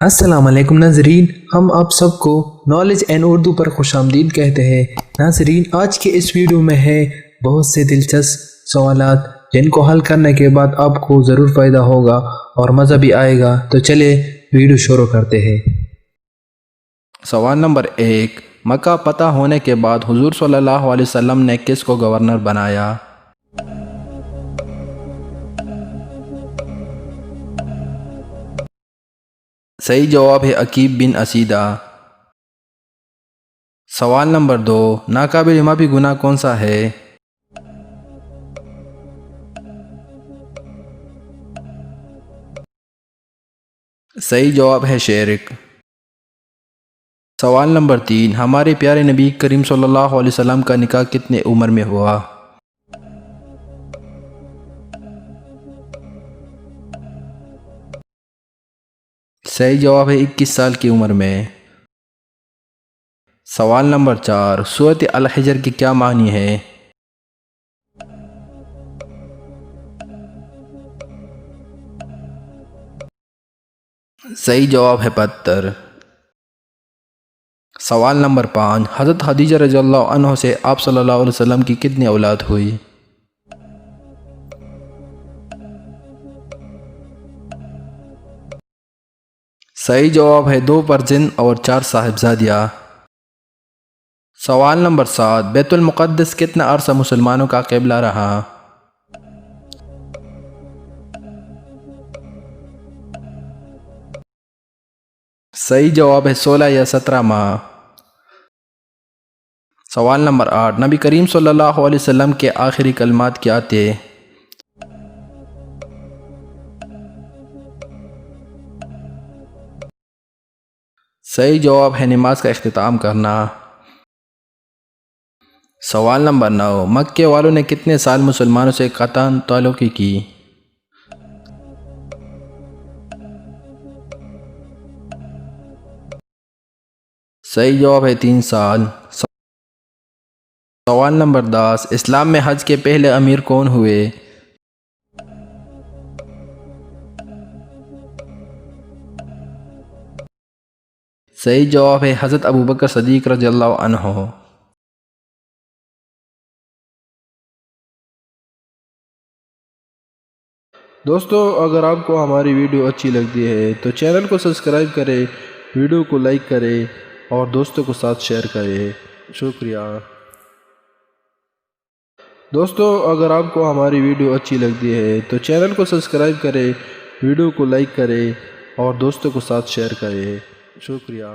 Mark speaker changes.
Speaker 1: السلام علیکم ناظرین، ہم آپ سب کو نالج اینڈ اردو پر خوش آمدید کہتے ہیں۔ ناظرین، آج کے اس ویڈیو میں ہے بہت سے دلچسپ سوالات جن کو حل کرنے کے بعد آپ کو ضرور فائدہ ہوگا اور مزہ بھی آئے گا۔ تو چلے ویڈیو شروع کرتے ہیں۔
Speaker 2: سوال نمبر 1، مکہ فتح ہونے کے بعد حضور صلی اللہ علیہ وسلم نے کس کو گورنر بنایا؟ صحیح جواب ہے عقیب بن اسیدہ۔ سوال نمبر 2، ناقابل معافی گناہ کون سا ہے؟ صحیح جواب ہے شرک۔ سوال نمبر 3، ہمارے پیارے نبی کریم صلی اللہ علیہ وسلم کا نکاح کتنے عمر میں ہوا؟ صحیح جواب ہے 21 سال کی عمر میں۔ سوال نمبر 4، سورۃ الحجر کی کیا معنی ہے؟ صحیح جواب ہے پتھر۔ سوال نمبر 5، حضرت خدیجہ رضی اللہ عنہ سے آپ صلی اللہ علیہ وسلم کی کتنی اولاد ہوئی؟ صحیح جواب ہے 2 فرزند اور 4 صاحبزادیاں۔ سوال نمبر 7، بیت المقدس کتنا عرصہ مسلمانوں کا قبلہ رہا؟ صحیح جواب ہے 16 یا 17 ماہ۔ سوال نمبر 8، نبی کریم صلی اللہ علیہ وسلم کے آخری کلمات کیا تھے؟ صحیح جواب ہے نماز کا اختتام کرنا۔ سوال نمبر 9، مکے والوں نے کتنے سال مسلمانوں سے قطع تعلقی کی؟ صحیح جواب ہے 3 سال۔ سوال نمبر 10، اسلام میں حج کے پہلے امیر کون ہوئے؟ صحیح جواب ہے حضرت ابوبکر صدیق رضی اللہ عنہ۔
Speaker 3: دوستو، اگر آپ کو ہماری ویڈیو اچھی لگتی ہے تو چینل کو سبسکرائب کریں، ویڈیو کو لائک کریں اور دوستوں کو ساتھ شیئر کریں۔ شکریہ۔ دوستو، اگر آپ کو ہماری ویڈیو اچھی لگتی ہے تو چینل کو سبسکرائب کریں، ویڈیو کو لائک کریں اور دوستوں کو ساتھ شیئر کریں۔ شکریہ۔